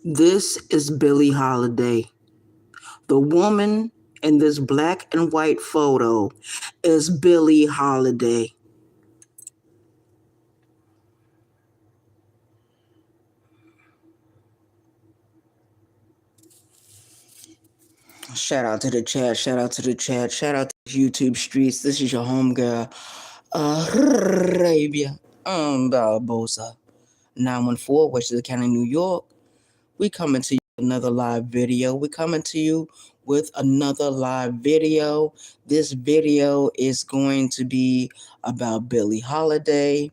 This is Billie Holiday. The woman in this black and white photo is Billie Holiday. Shout out to the chat, shout out to the chat, shout out to YouTube streets. This is your homegirl, Arabia Barbosa, 914, Westchester County, New York. We coming to you with another live video. We coming to you with another live video. This video is going to be about Billie Holiday,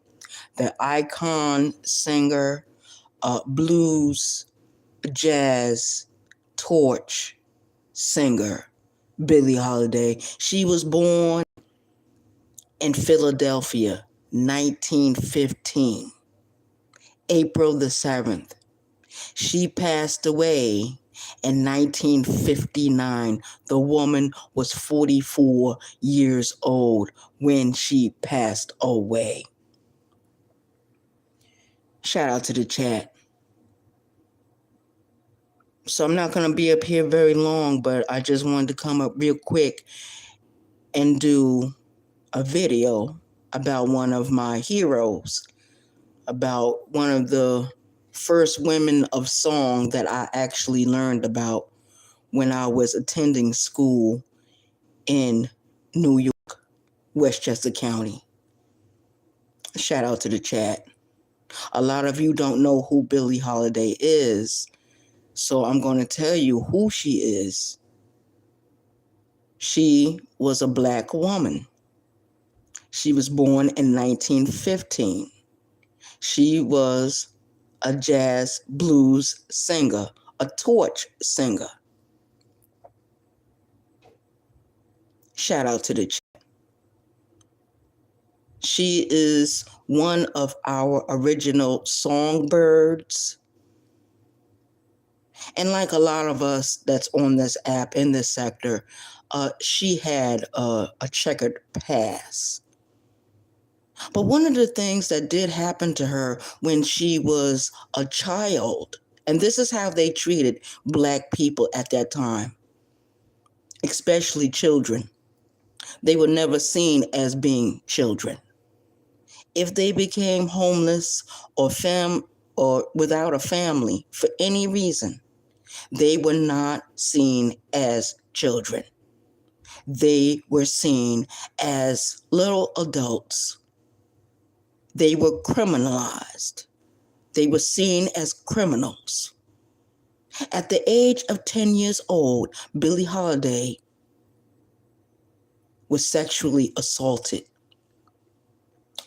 the icon singer, blues, jazz, torch singer, Billie Holiday. She was born in Philadelphia, 1915, April the 7th. She passed away in 1959. The woman was 44 years old when she passed away. Shout out to the chat. So I'm not going to be up here very long, but I just wanted to come up real quick and do a video about one of my heroes, about one of the first women of song that I actually learned about when I was attending school in New York, Westchester County. Shout out to the chat. A lot of you don't know who Billie Holiday is, so I'm going to tell you who she is. She was a black woman. She was born in 1915. She was a jazz blues singer, a torch singer. Shout out to the chat. She is one of our original songbirds. And like a lot of us that's on this app in this sector, she had a checkered past. But one of the things that did happen to her when she was a child, and this is how they treated black people at that time, especially children. They were never seen as being children. If they became homeless or without a family for any reason, they were not seen as children. They were seen as little adults. They were criminalized. They were seen as criminals. At the age of 10 years old, Billie Holiday was sexually assaulted.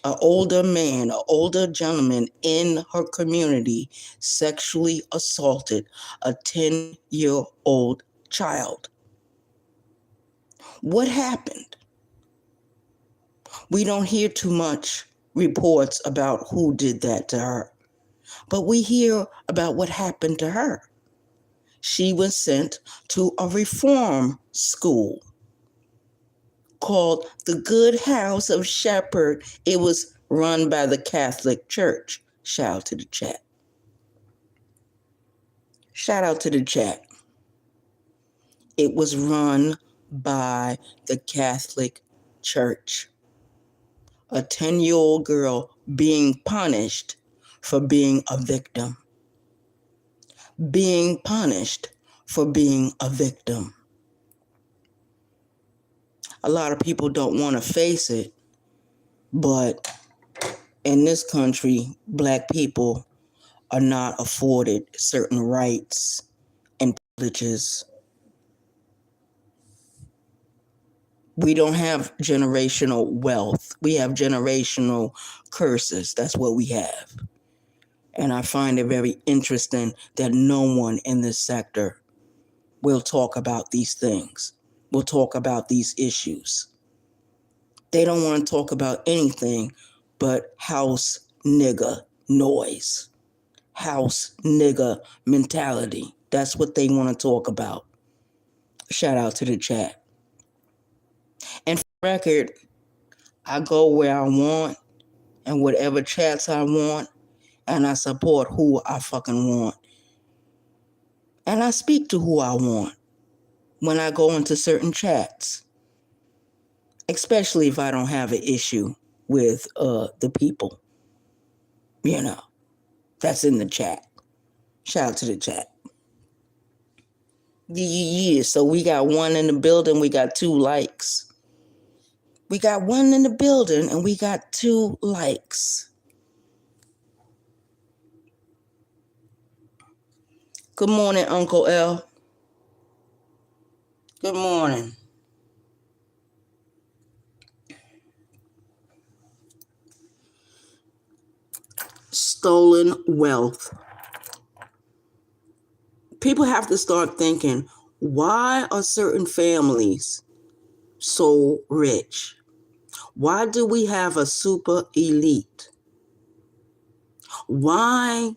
An older gentleman in her community sexually assaulted a 10-year-old child. What happened? We don't hear too much reports about who did that to her, but we hear about what happened to her. She was sent to a reform school called the Good House of Shepherd. It was run by the Catholic Church. Shout out to the chat. Shout out to the chat. It was run by the Catholic Church. A 10-year-old girl being punished for being a victim. Being punished for being a victim. A lot of people don't want to face it, but in this country, black people are not afforded certain rights and privileges. We don't have generational wealth. We have generational curses. That's what we have. And I find it very interesting that no one in this sector will talk about these things, will talk about these issues. They don't want to talk about anything but house nigga noise, house nigga mentality. That's what they want to talk about. Shout out to the chat. And for the record, I go where I want and whatever chats I want, and I support who I fucking want. And I speak to who I want when I go into certain chats, especially if I don't have an issue with the people, that's in the chat. Shout out to the chat. Yeah, so we got one in the building, we got 2 likes. We got one in the building and we got 2 likes. Good morning, Uncle L. Good morning. Stolen wealth. People have to start thinking, why are certain families so rich? Why do we have a super elite? Why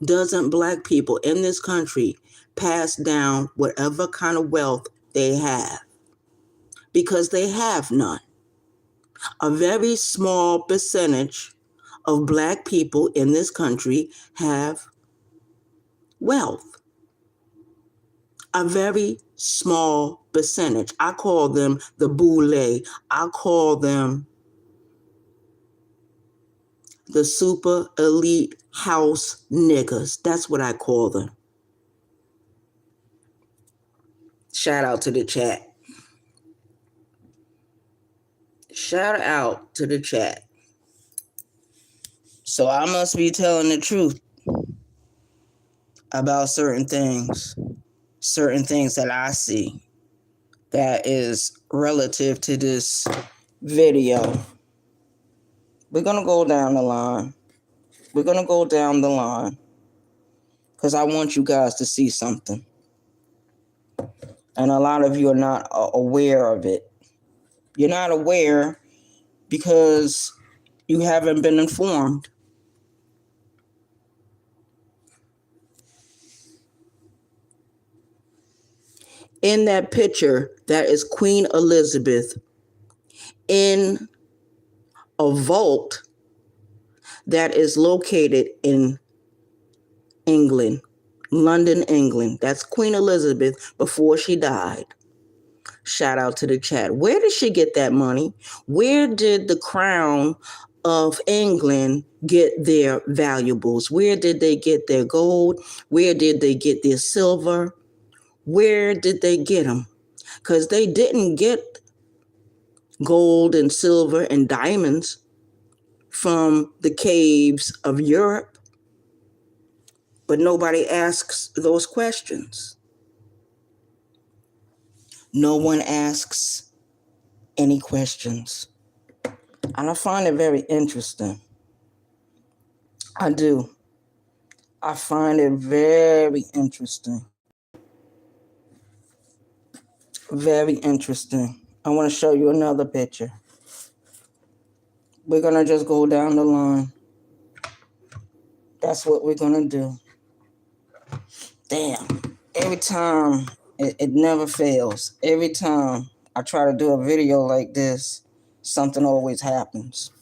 doesn't Black people in this country pass down whatever kind of wealth they have? Because they have none. A very small percentage of Black people in this country have wealth. A very small percentage. I call them the boule. I call them the super elite house niggas. That's what I call them. Shout out to the chat. Shout out to the chat. So I must be telling the truth about certain things that I see that is relative to this video. We're going to go down the line. Because I want you guys to see something. And a lot of you are not aware of it. You're not aware because you haven't been informed. In that picture, that is Queen Elizabeth in a vault that is located in England, London, England. That's Queen Elizabeth before she died. Shout out to the chat. Where did she get that money? Where did the crown of England get their valuables? Where did they get their gold? Where did they get their silver? Where did they get them? Because they didn't get gold and silver and diamonds from the caves of Europe. But nobody asks those questions. No one asks any questions. And I find it very interesting. I do. I find it very interesting. Very interesting. I want to show you another picture. We're going to just go down the line. That's what we're going to do. Damn. Every time, it never fails. Every time I try to do a video like this, something always happens.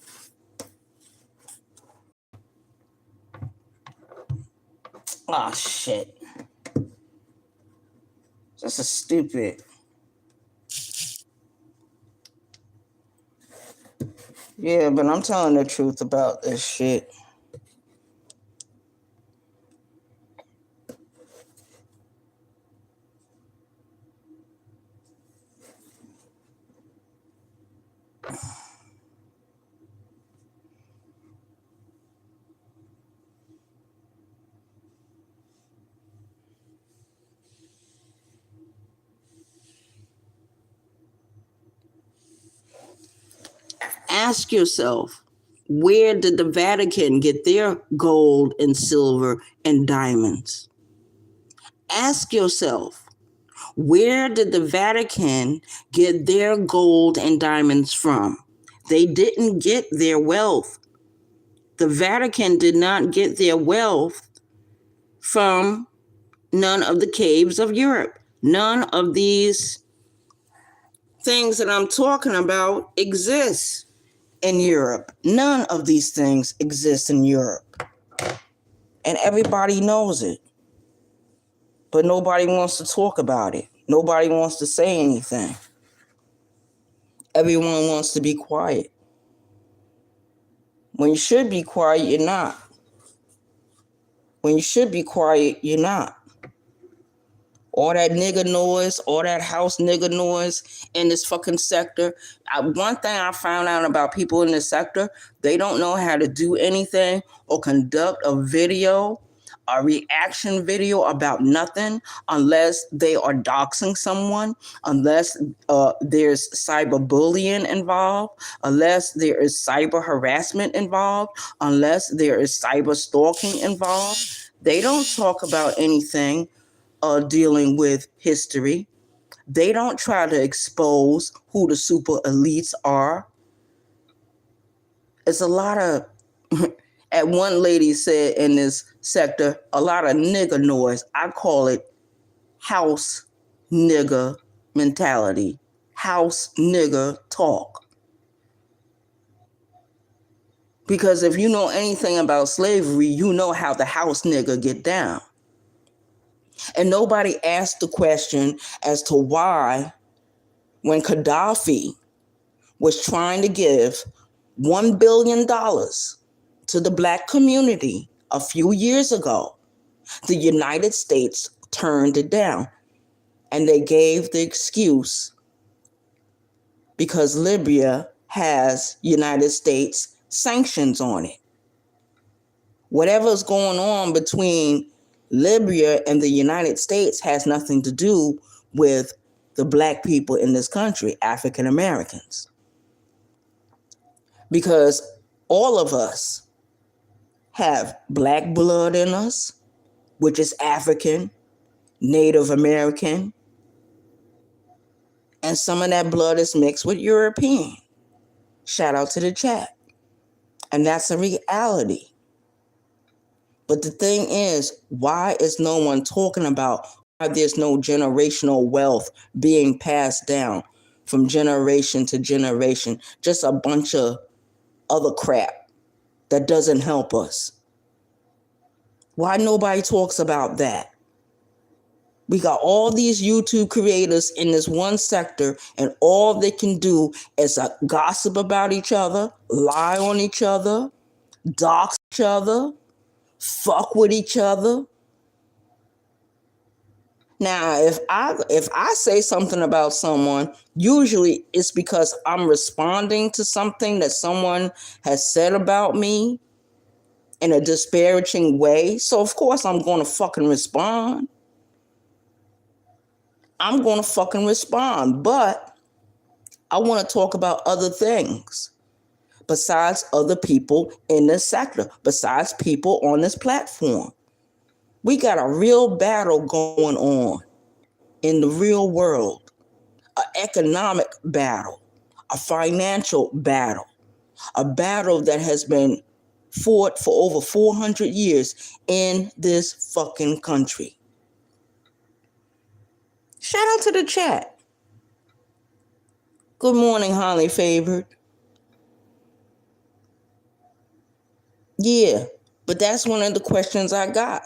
Ah, shit. This is stupid. Yeah, but I'm telling the truth about this shit. Ask yourself, where did the Vatican get their gold and silver and diamonds? Ask yourself, where did the Vatican get their gold and diamonds from? They didn't get their wealth. The Vatican did not get their wealth from none of the caves of Europe. None of these things that I'm talking about exist in Europe. None of these things exist in Europe. And everybody knows it. But nobody wants to talk about it. Nobody wants to say anything. Everyone wants to be quiet. When you should be quiet, you're not. When you should be quiet, you're not. All that nigga noise, all that house nigga noise in this fucking sector. One thing I found out about people in this sector, they don't know how to do anything or conduct a video, a reaction video about nothing unless they are doxing someone, unless there's cyberbullying involved, unless there is cyber harassment involved, unless there is cyber stalking involved. They don't talk about anything dealing with history. They don't try to expose who the super elites are. It's a lot of, at one lady said in this sector, a lot of nigga noise. I call it house nigga mentality, house nigga talk. Because if you know anything about slavery, you know how the house nigga get down. And nobody asked the question as to why, when Gaddafi was trying to give $1 billion to the Black community a few years ago, the United States turned it down. And they gave the excuse because Libya has United States sanctions on it. Whatever's going on between Libya and the United States has nothing to do with the Black people in this country, African Americans. Because all of us have Black blood in us, which is African, Native American, and some of that blood is mixed with European. Shout out to the chat. And that's a reality. But the thing is, why is no one talking about why there's no generational wealth being passed down from generation to generation? Just a bunch of other crap that doesn't help us. Why nobody talks about that? We got all these YouTube creators in this one sector, and all they can do is gossip about each other, lie on each other, dox each other, fuck with each other. Now, if I say something about someone, usually it's because I'm responding to something that someone has said about me in a disparaging way. So of course I'm going to fucking respond. I'm going to fucking respond. But I want to talk about other things besides other people in this sector, besides people on this platform. We got a real battle going on in the real world, an economic battle, a financial battle, a battle that has been fought for over 400 years in this fucking country. Shout out to the chat. Good morning, Holly Favored. Yeah, but that's one of the questions I got.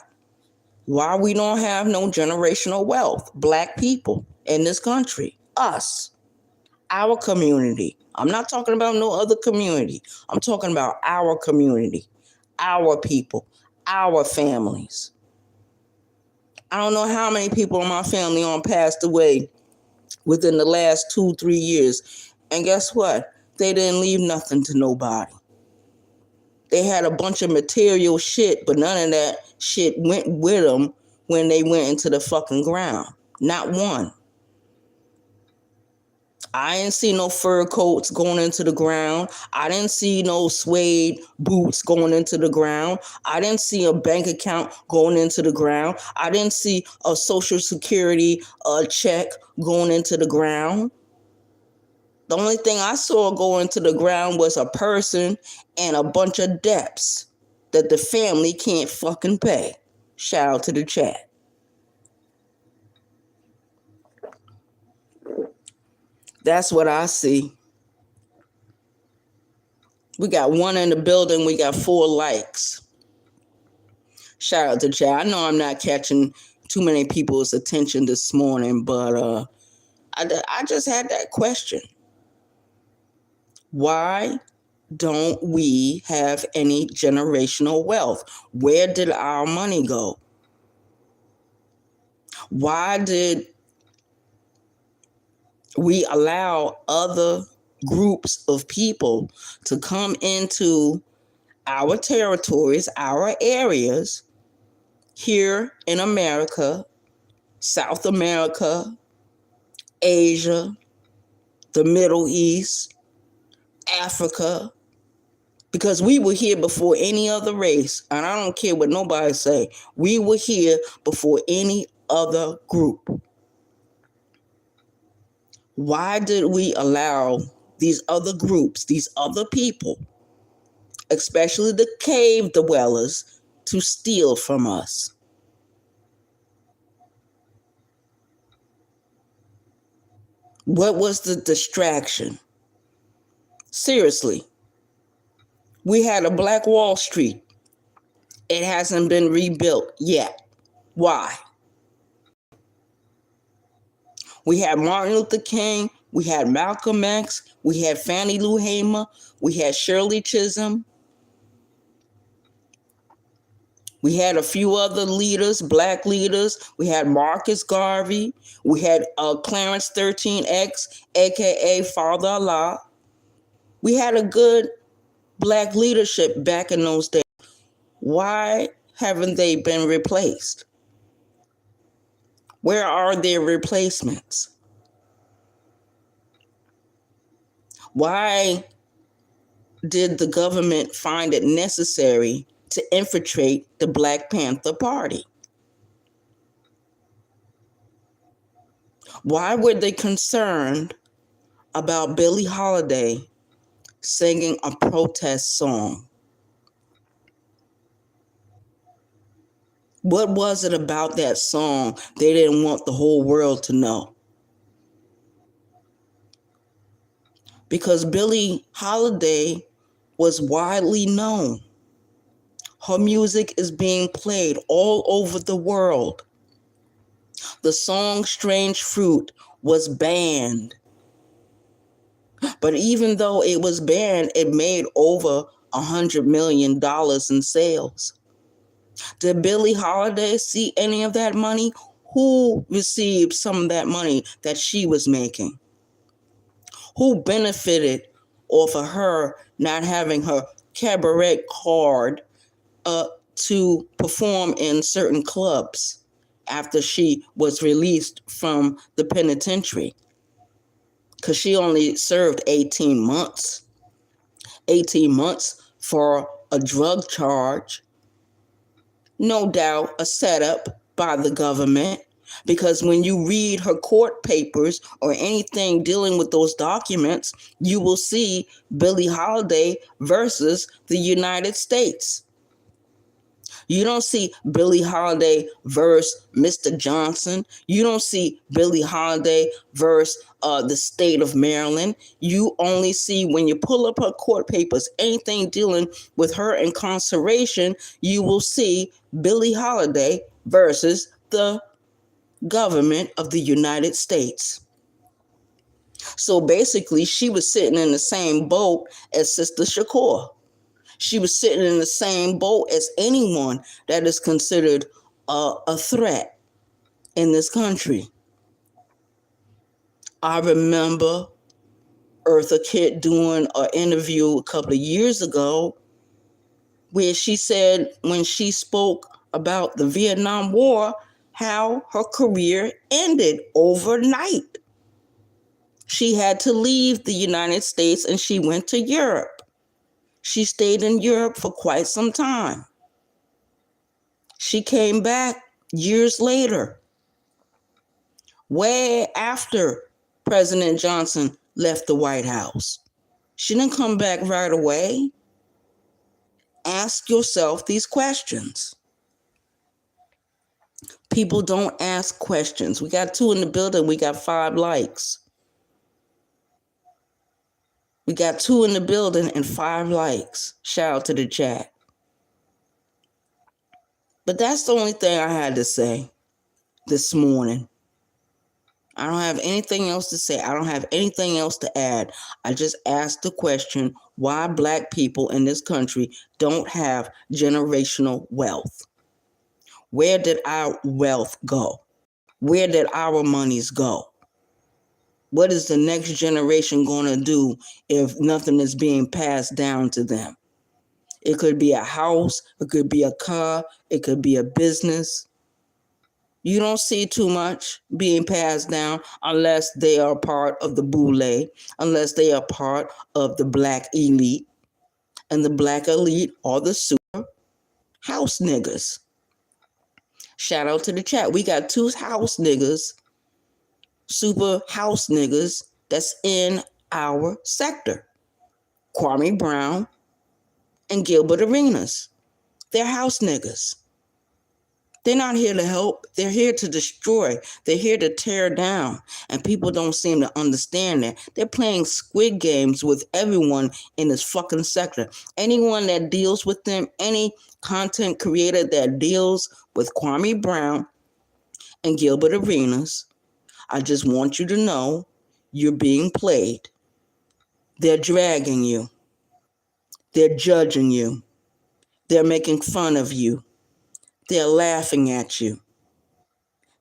Why we don't have no generational wealth, Black people in this country, us, our community. I'm not talking about no other community. I'm talking about our community, our people, our families. I don't know how many people in my family passed away within the last 2-3 years. And guess what? They didn't leave nothing to nobody. They had a bunch of material shit, but none of that shit went with them when they went into the fucking ground. Not one. I didn't see no fur coats going into the ground. I didn't see no suede boots going into the ground. I didn't see a bank account going into the ground. I didn't see a Social Security check going into the ground. The only thing I saw go into the ground was a person and a bunch of debts that the family can't fucking pay. Shout out to the chat. That's what I see. We got one in the building. We got 4 likes. Shout out to chat. I know I'm not catching too many people's attention this morning, but I just had that question. Why don't we have any generational wealth? Where did our money go? Why did we allow other groups of people to come into our territories, our areas here in America, South America, Asia, the Middle East, Africa? Because we were here before any other race, and I don't care what nobody say. We were here before any other group. Why did we allow these other groups, these other people, especially the cave dwellers, to steal from us? What was the distraction? Seriously, we had a Black Wall Street. It hasn't been rebuilt yet. Why? We had Martin Luther King, we had Malcolm X, we had Fannie Lou Hamer, we had Shirley Chisholm. We had a few other leaders, Black leaders. We had Marcus Garvey. We had Clarence 13X, a.k.a. Father Allah. We had a good Black leadership back in those days. Why haven't they been replaced? Where are their replacements? Why did the government find it necessary to infiltrate the Black Panther Party? Why were they concerned about Billie Holiday singing a protest song? What was it about that song they didn't want the whole world to know? Because Billie Holiday was widely known. Her music is being played all over the world. The song Strange Fruit was banned. But even though it was banned, it made over $100 million in sales. Did Billie Holiday see any of that money? Who received some of that money that she was making? Who benefited off of her not having her cabaret card to perform in certain clubs after she was released from the penitentiary? Because she only served 18 months. 18 months for a drug charge. No doubt a setup by the government, because when you read her court papers or anything dealing with those documents, you will see Billie Holiday versus the United States. You don't see Billie Holiday versus Mr. Johnson. You don't see Billie Holiday versus the state of Maryland. You only see, when you pull up her court papers, anything dealing with her incarceration, you will see Billie Holiday versus the government of the United States. So basically, she was sitting in the same boat as Sister Shakur. She was sitting in the same boat as anyone that is considered a threat in this country. I remember Eartha Kitt doing an interview a couple of years ago where she said, when she spoke about the Vietnam War, how her career ended overnight. She had to leave the United States and she went to Europe. She stayed in Europe for quite some time. She came back years later, way after President Johnson left the White House. She didn't come back right away. Ask yourself these questions. People don't ask questions. We got 2 in the building. We got 5 likes. We got 2 in the building and 5 likes. Shout out to the chat. But that's the only thing I had to say. this morning. I don't have anything else to say. I don't have anything else to add. I just asked the question why Black people in this country don't have generational wealth. Where did our wealth go? Where did our monies go? What is the next generation going to do if nothing is being passed down to them? It could be a house, it could be a car, it could be a business. You don't see too much being passed down unless they are part of the boule, unless they are part of the Black elite. And the Black elite are the super house niggas. Shout out to the chat. We got 2 house niggas, super house niggas that's in our sector. Kwame Brown and Gilbert Arenas. They're house niggas. They're not here to help. They're here to destroy. They're here to tear down. And people don't seem to understand that. They're playing squid games with everyone in this fucking sector. Anyone that deals with them, any content creator that deals with Kwame Brown and Gilbert Arenas, I just want you to know you're being played. They're dragging you. They're judging you. They're making fun of you. They're laughing at you.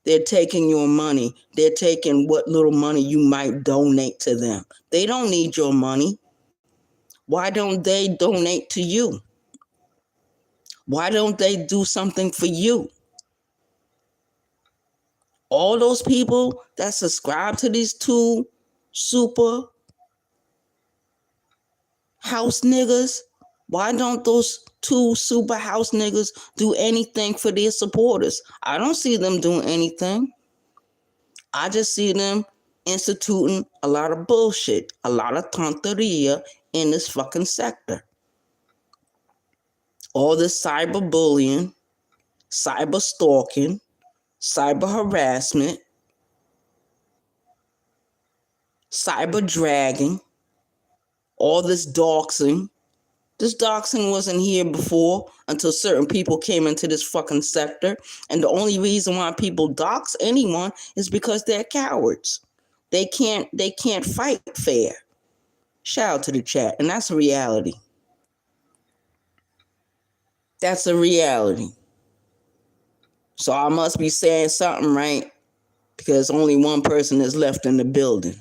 They're taking your money. They're taking what little money you might donate to them. They don't need your money. Why don't they donate to you? Why don't they do something for you? All those people that subscribe to these 2 super house niggas, why don't those 2 super house niggas do anything for their supporters? I don't see them doing anything. I just see them instituting a lot of bullshit, a lot of tonteria in this fucking sector. All this cyberbullying, cyber stalking, cyber harassment, cyber dragging, all this doxing. This doxing wasn't here before until certain people came into this fucking sector. And the only reason why people dox anyone is because they're cowards. They can't fight fair. Shout out to the chat. And that's a reality. That's a reality. So I must be saying something right because only one person is left in the building.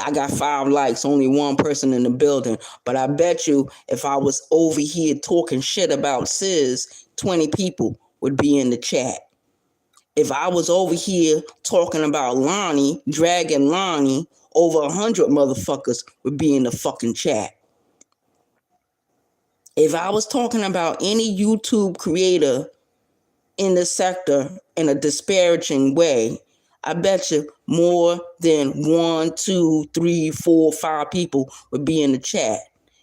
I got 5 likes, only one person in the building. But I bet you if I was over here talking shit about Sis, 20 people would be in the chat. If I was over here talking about Lonnie, dragging Lonnie, over 100 motherfuckers would be in the fucking chat. If I was talking about any YouTube creator in the sector in a disparaging way, I bet you more than 1, 2, 3, 4, 5 people would be in the chat.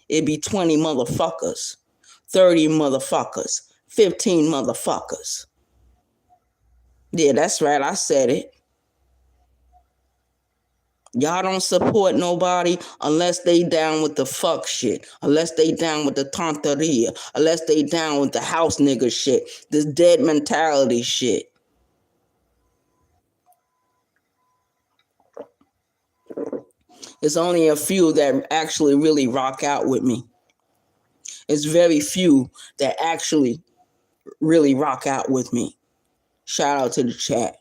It'd be 20 motherfuckers, 30 motherfuckers, 15 motherfuckers. Yeah, that's right. I said it. Y'all don't support nobody unless they down with the fuck shit, unless they down with the tonteria, unless they down with the house nigga shit, this dead mentality shit. It's only a few that actually really rock out with me. It's very few that actually really rock out with me. Shout out to the chat.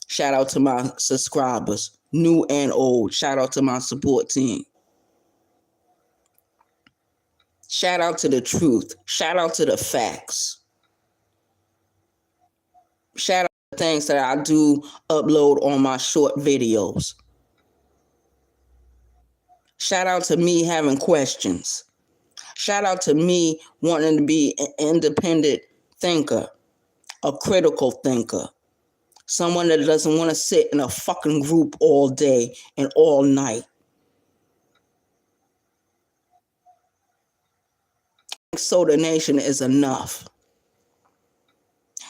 Shout out to my subscribers, new and old. Shout out to my support team. Shout out to the truth. Shout out to the facts. Shout out to things that I do upload on my short videos. Shout out to me having questions. Shout out to me wanting to be an independent thinker, a critical thinker, someone that doesn't want to sit in a fucking group all day and all night. Soda Nation is enough.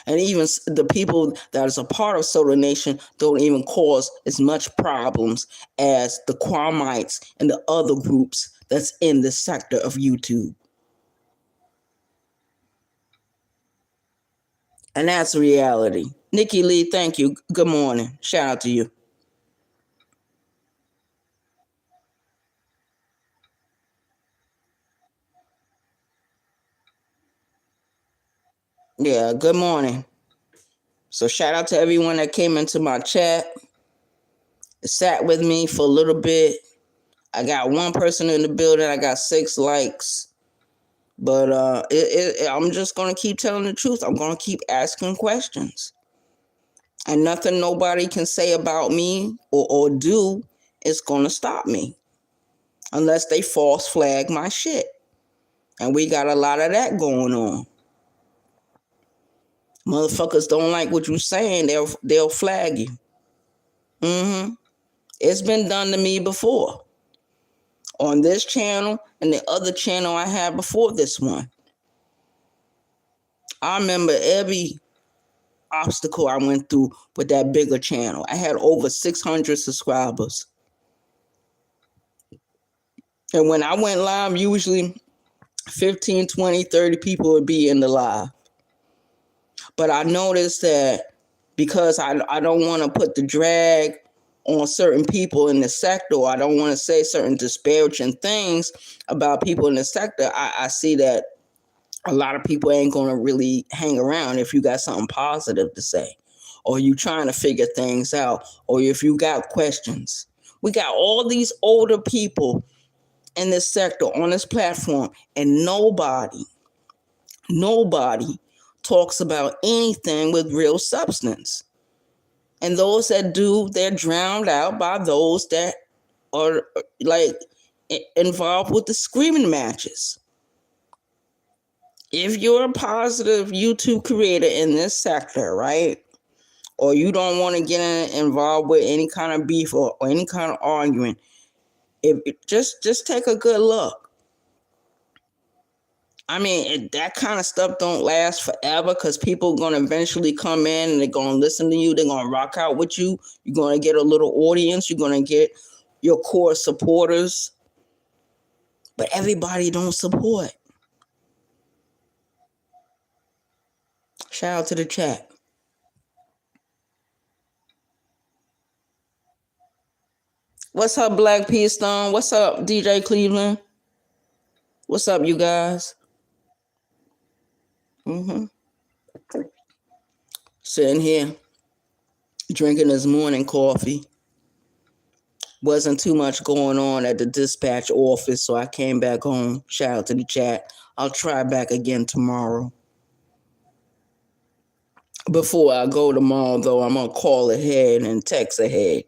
And even the people that is a part of Soda Nation don't even cause as much problems as the Kwamites and the other groups that's in the sector of YouTube. And that's reality. Nikki Lee, thank you. Good morning. Shout out to you. Yeah, good morning. So shout out to everyone that came into my chat, sat with me for a little bit. I got one person in the building. I got 6 likes. But I'm just going to keep telling the truth. I'm going to keep asking questions. And nothing nobody can say about me or do is going to stop me. Unless they false flag my shit. And we got a lot of that going on. Motherfuckers don't like what you're saying, they'll flag you. It's been done to me before. On this channel and the other channel I had before this one. I remember every obstacle I went through with that bigger channel. I had over 600 subscribers. And when I went live, usually 15, 20, 30 people would be in the live. But I noticed that because I don't want to put the drag on certain people in the sector, I don't want to say certain disparaging things about people in the sector, I see that a lot of people ain't going to really hang around if you got something positive to say, or you trying to figure things out, or if you got questions. We got all these older people in this sector on this platform, and nobody talks about anything with real substance. And those that do, they're drowned out by those that are like involved with the screaming matches. If you're a positive YouTube creator in this sector, right, or you don't want to get involved with any kind of beef or any kind of arguing, just take a good look. I mean, that kind of stuff don't last forever because people are going to eventually come in and they're going to listen to you. They're going to rock out with you. You're going to get a little audience. You're going to get your core supporters. But everybody don't support. Shout out to the chat. What's up, Black P Stone? What's up, DJ Cleveland? What's up, you guys? Sitting here, drinking this morning coffee. Wasn't too much going on at the dispatch office, so I came back home. Shout out to the chat. I'll try back again tomorrow. Before I go tomorrow, though, I'm going to call ahead and text ahead,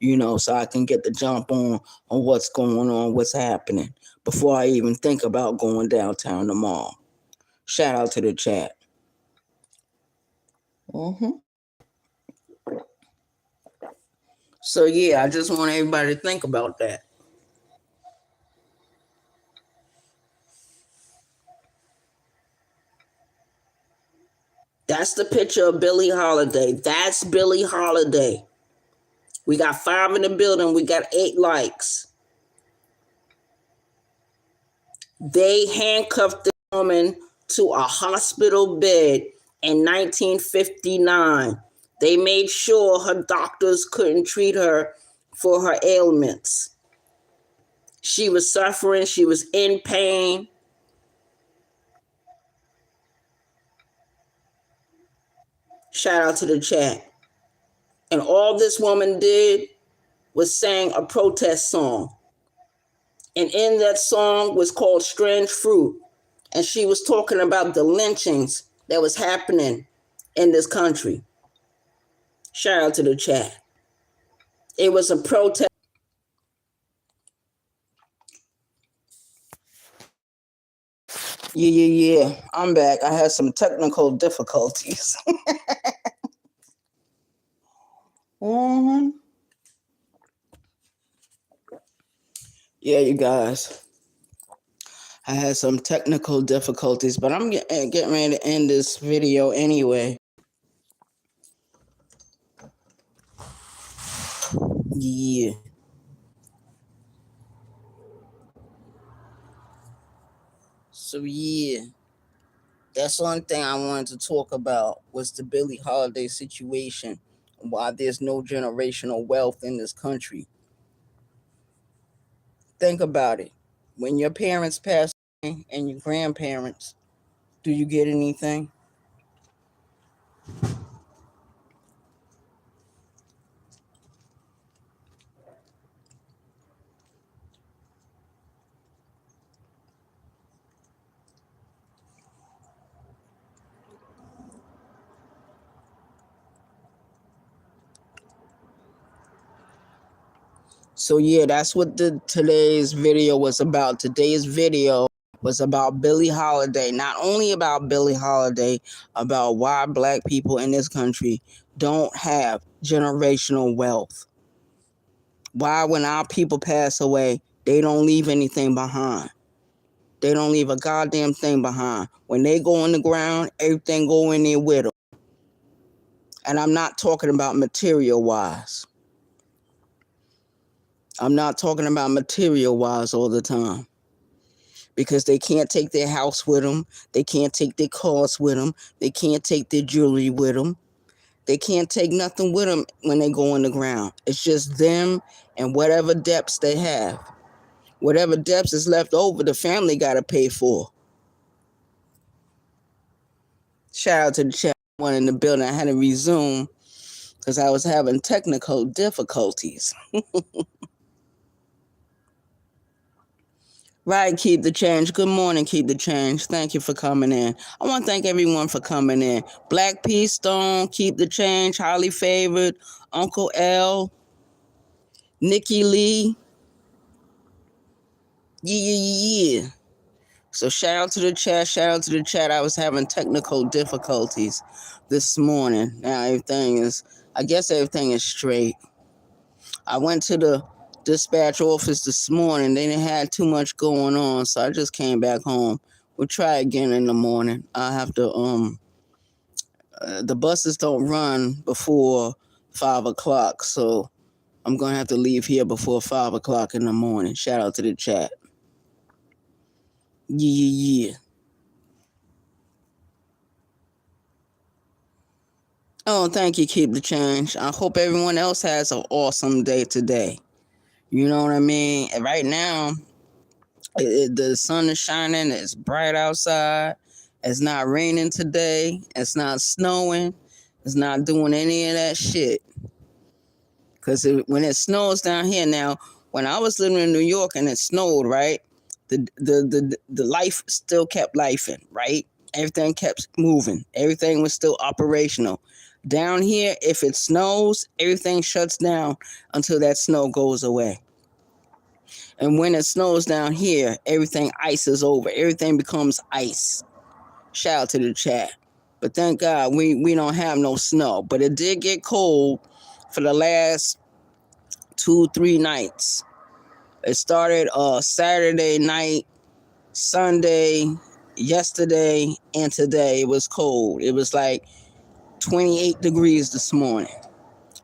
so I can get the jump on what's going on, what's happening, before I even think about going downtown tomorrow. Shout out to the chat. So, yeah, I just want everybody to think about that. That's the picture of Billie Holiday. That's Billie Holiday. We got 5 in the building. We got 8 likes. They handcuffed the woman to a hospital bed in 1959. They made sure her doctors couldn't treat her for her ailments. She was suffering. She was in pain. Shout out to the chat. And all this woman did was sang a protest song. And in that song was called Strange Fruit. And she was talking about the lynchings that was happening in this country. Shout out to the chat. It was a protest. Yeah. I'm back. I had some technical difficulties. Yeah, you guys. I had some technical difficulties, but I'm getting ready to end this video anyway. Yeah. So, yeah. That's one thing I wanted to talk about was the Billie Holiday situation, why there's no generational wealth in this country. Think about it. When your parents pass away and your grandparents, do you get anything? So yeah, that's what today's video was about. Today's video was about Billie Holiday. Not only about Billie Holiday, about why black people in this country don't have generational wealth. Why when our people pass away, they don't leave anything behind. They don't leave a goddamn thing behind. When they go in the ground, everything go in there with them. And I'm not talking about material wise. I'm not talking about material wise all the time. Because they can't take their house with them. They can't take their cars with them. They can't take their jewelry with them. They can't take nothing with them when they go in the ground. It's just them and whatever debts they have. Whatever debts is left over, the family got to pay for. Shout out to the chat one in the building. I had to resume because I was having technical difficulties. Right, Keep the Change. Good morning, Keep the Change. Thank you for coming in. I want to thank everyone for coming in. Black Peace Stone, Keep the Change, Highly Favored, Uncle L, Nikki Lee. Yeah. So shout out to the chat. Shout out to the chat. I was having technical difficulties this morning. Now I guess everything is straight. I went to the dispatch office this morning. They didn't have too much going on, so I just came back home. We'll try again in the morning. I have to the buses don't run before 5 o'clock, so I'm gonna have to leave here before 5 o'clock in the morning. Shout out to the chat. Yeah. Oh, thank you, Keep the Change. I hope everyone else has an awesome day today. You know what I mean? And right now, the sun is shining. It's bright outside. It's not raining today. It's not snowing. It's not doing any of that shit. Because when it snows down here now, when I was living in New York and it snowed, right? The life still kept lifing, right? Everything kept moving. Everything was still operational. Down here, if it snows, everything shuts down until that snow goes away. And when it snows down here, everything ices over. Everything becomes ice. Shout out to the chat. But thank God we don't have no snow. But it did get cold for the last 2-3 nights. It started Saturday night, Sunday, yesterday, and today. It was cold. It was like 28 degrees this morning.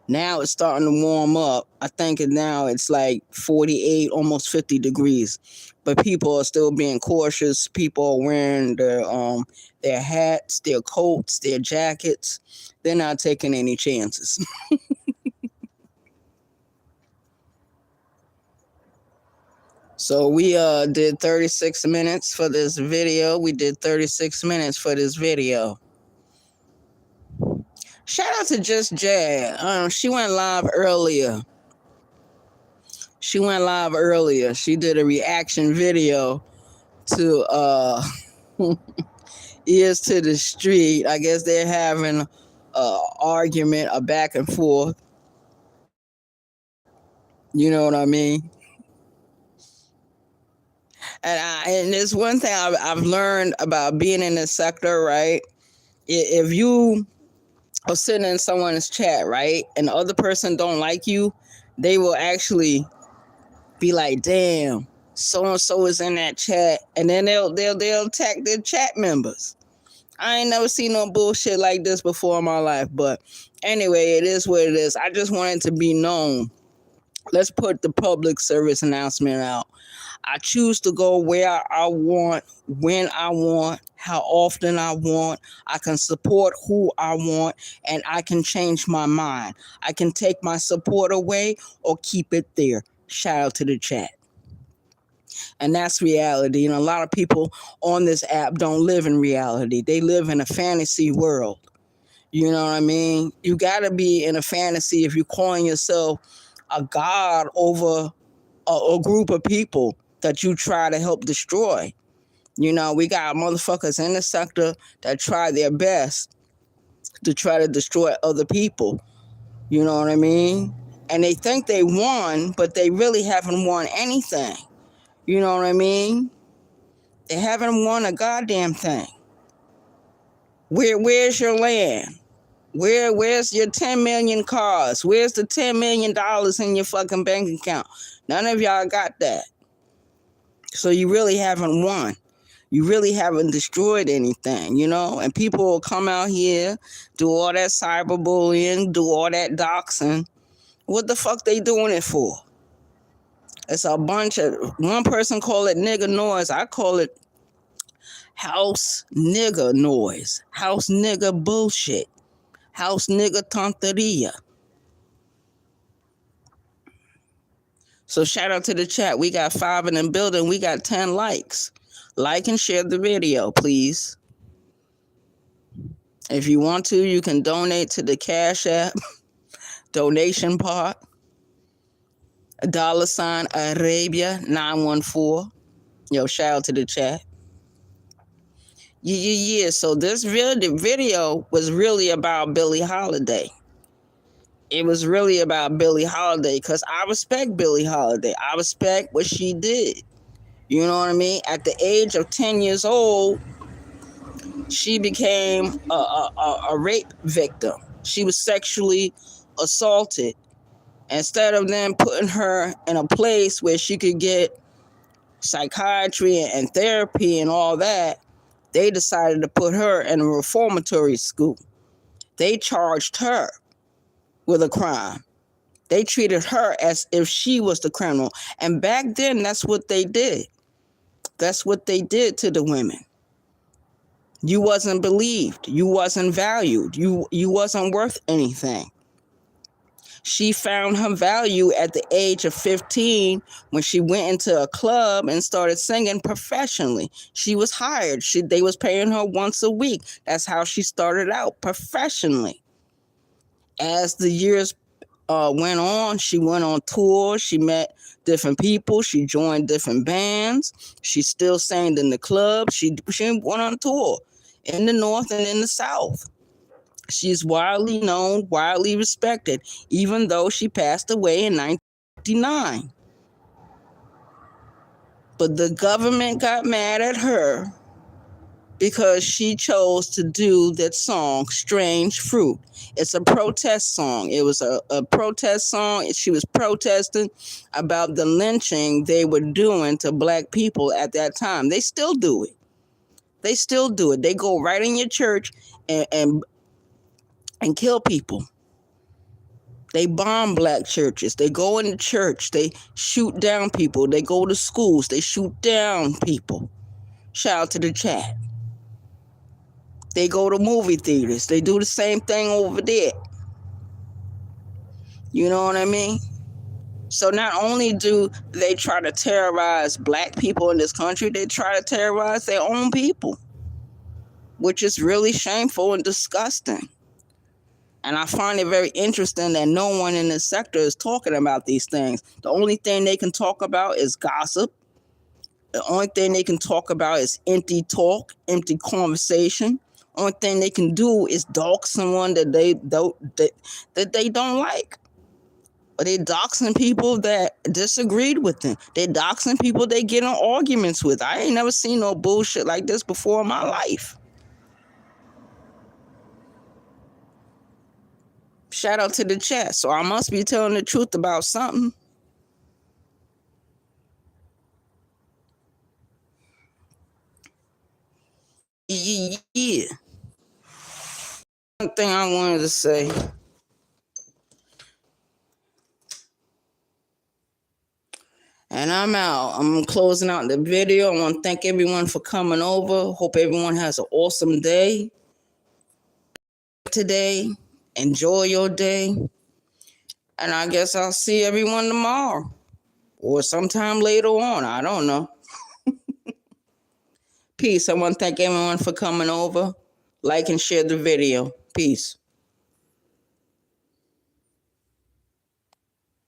Now it's starting to warm up. I think now it's like 48, almost 50 degrees. But people are still being cautious. People are wearing their hats, their coats, their jackets. They're not taking any chances. So we did 36 minutes for this video. Shout out to Just Jad. She went live earlier. She did a reaction video to Ears to the Street. I guess they're having a argument, a back and forth. You know what I mean? And there's one thing I've learned about being in this sector, right? If you are sitting in someone's chat, right, and the other person don't like you, they will actually be like, "Damn, so and so is in that chat," and then they'll attack their chat members. I ain't never seen no bullshit like this before in my life, but anyway, it is what it is. I just wanted to be known Let's put the public service announcement out. I choose to go where I want, when I want, how often I want. I can support who I want, and I can change my mind. I can take my support away or keep it there. Shout out to the chat. And that's reality. And a lot of people on this app don't live in reality, they live in a fantasy world. You know what I mean? You got to be in a fantasy if you're calling yourself a god over a group of people that you try to help destroy. You know, we got motherfuckers in the sector that try their best to try to destroy other people. You know what I mean? And they think they won, but they really haven't won anything. You know what I mean? They haven't won a goddamn thing. Where's your land? Where's your 10 million cars? Where's the $10 million in your fucking bank account? None of y'all got that. So you really haven't won. You really haven't destroyed anything, you know? And people will come out here, do all that cyberbullying, do all that doxing. What the fuck they doing it for? It's a bunch of, one person call it nigger noise. I call it house nigger noise. House nigger bullshit. House nigger tonteria. So shout out to the chat. We got 5 in the building. We got 10 likes. Like and share the video, please. If you want to, you can donate to the Cash App donation part. $ Arabia 914. Yo, shout out to the chat. Yeah. So this video was really about Billie Holiday. It was really about Billie Holiday because I respect Billie Holiday. I respect what she did. You know what I mean? At the age of 10 years old, she became a rape victim. She was sexually assaulted. Instead of them putting her in a place where she could get psychiatry and therapy and all that, they decided to put her in a reformatory school. They charged her with a crime. They treated her as if she was the criminal. And back then, that's what they did. That's what they did to the women. You wasn't believed. You wasn't valued. You wasn't worth anything. She found her value at the age of 15 when she went into a club and started singing professionally. She was hired. They was paying her once a week. That's how she started out, professionally. As the years went on, she went on tour. She met different people. She joined different bands. She still sang in the club. She went on tour in the North and in the South. She's widely known, widely respected, even though she passed away in 1999. But the government got mad at her because she chose to do that song, Strange Fruit. It's a protest song. It was a protest song. She was protesting about the lynching they were doing to black people at that time. They still do it. They still do it. They go right in your church and kill people. They bomb black churches. They go into church. They shoot down people. They go to schools. They shoot down people. Shout out to the chat. They go to movie theaters. They do the same thing over there. You know what I mean? So not only do they try to terrorize black people in this country, they try to terrorize their own people, which is really shameful and disgusting. And I find it very interesting that no one in this sector is talking about these things. The only thing they can talk about is gossip. The only thing they can talk about is empty talk, empty conversation. Only thing they can do is dog someone that they don't like. Or they're doxing people that disagreed with them. They're doxing people they get in arguments with. I ain't never seen no bullshit like this before in my life. Shout out to the chat. So I must be telling the truth about something. Yeah. One thing I wanted to say. And I'm out. I'm closing out the video. I want to thank everyone for coming over. Hope everyone has an awesome day today. Enjoy your day. And I guess I'll see everyone tomorrow or sometime later on. I don't know. Peace. I want to thank everyone for coming over. Like and share the video. Peace.